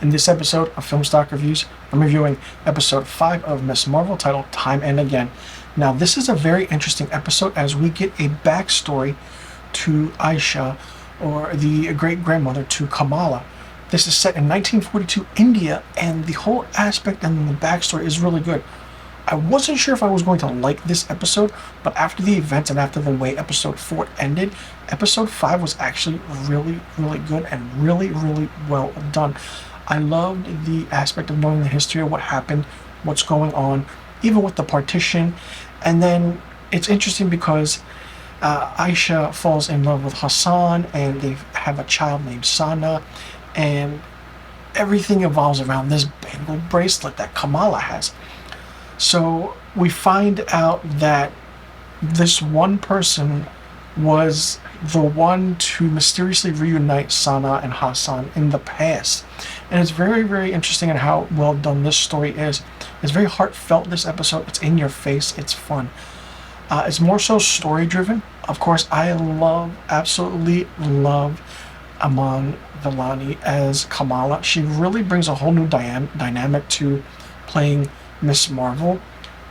In this episode of Film Stock Reviews, I'm reviewing episode 5 of Miss Marvel, titled Time and Again. Now, this is a very interesting episode as we get a backstory to Aisha, or the great-grandmother to Kamala. This is set in 1942 India, and the whole aspect and the backstory is really good. I wasn't sure if I was going to like this episode, but after the events and after the way episode 4 ended, episode 5 was actually really, really good and really, really well done. I loved the aspect of knowing the history of what happened, what's going on, even with the partition. And then it's interesting because Aisha falls in love with Hassan, and they have a child named Sana, and everything evolves around this bangle bracelet that Kamala has. So we find out that this one person was the one to mysteriously reunite Sana and Hassan in the past. And it's very, very interesting in how well done this story is. It's very heartfelt, this episode. It's in your face. It's fun. It's more so story driven. Of course, I absolutely love Aman Vellani as Kamala. She really brings a whole new dynamic to playing Miss Marvel.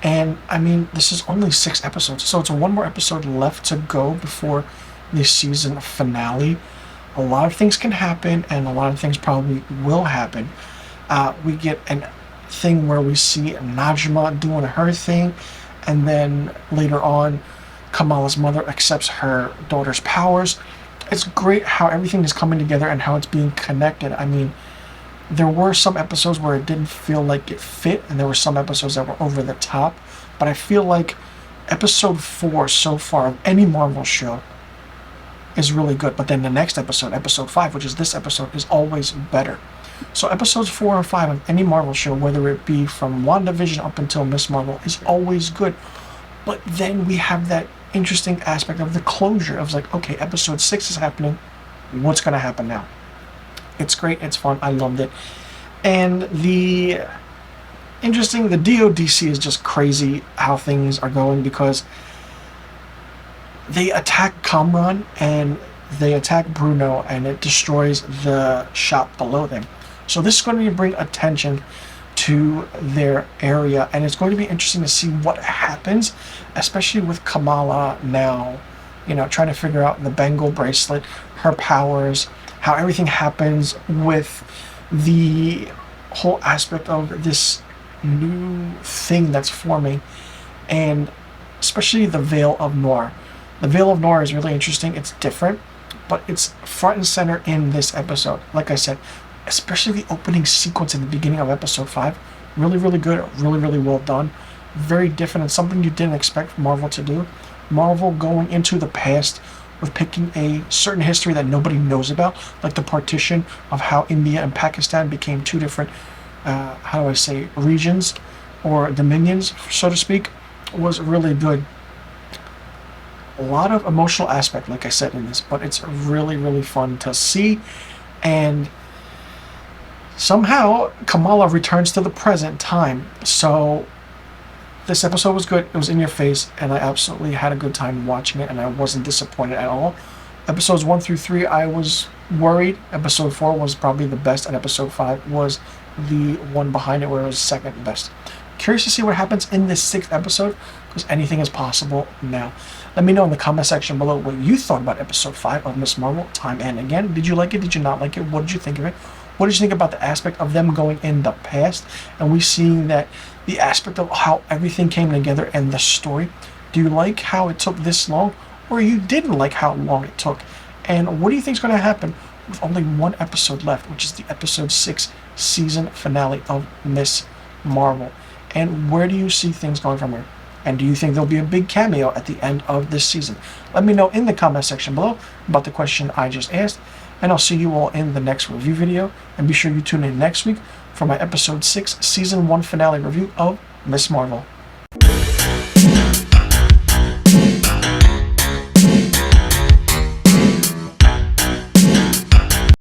And I mean, this is only 6 episodes, so it's one more episode left to go before the season finale. A lot of things can happen, and a lot of things probably will happen. We get a thing where we see Najma doing her thing, and then later on, Kamala's mother accepts her daughter's powers. It's great how everything is coming together and how it's being connected. I mean, there were some episodes where it didn't feel like it fit, and there were some episodes that were over the top, but I feel like episode 4 so far of any Marvel show is really good. But then the next episode, episode 5, which is this episode, is always better. So episodes 4 and 5 of any Marvel show, whether it be from WandaVision up until Miss Marvel, is always good. But then we have that interesting aspect of the closure of like, okay, episode 6 is happening, what's going to happen now? It's great, it's fun, I loved it. And the DODC is just crazy how things are going, because they attack Kamran and they attack Bruno, and it destroys the shop below them. So this is going to bring attention to their area, and it's going to be interesting to see what happens, especially with Kamala now, trying to figure out the bangle bracelet, her powers, how everything happens with the whole aspect of this new thing that's forming, and especially the Veil of Noir. The Veil of Noir is really interesting. It's different, but it's front and center in this episode. Like I said, especially the opening sequence in the beginning of episode 5, really, really good, really, really well done. Very different, and something you didn't expect Marvel to do. Marvel going into the past with picking a certain history that nobody knows about, like the partition of how India and Pakistan became 2 different, regions or dominions, so to speak, was really good. A lot of emotional aspect, like I said, in this, but it's really, really fun to see. And somehow Kamala returns to the present time. So this episode was good. It was in your face, and I absolutely had a good time watching it, and I wasn't disappointed at all. Episodes 1 through 3, I was worried. Episode 4 was probably the best, and episode 5 was the one behind it, where it was second best. Curious to see what happens in this 6th episode, because anything is possible now. Let me know in the comment section below what you thought about episode 5 of Miss Marvel, Time and Again. Did you like it? Did you not like it? What did you think of it? What did you think about the aspect of them going in the past, and we seeing that the aspect of how everything came together and the story? Do you like how it took this long, or you didn't like how long it took? And what do you think is going to happen with only 1 episode left, which is the episode 6 season finale of Miss Marvel? And where do you see things going from here? And do you think there'll be a big cameo at the end of this season? Let me know in the comment section below about the question I just asked, and I'll see you all in the next review video. And be sure you tune in next week for my episode 6 season 1 finale review of Miss Marvel.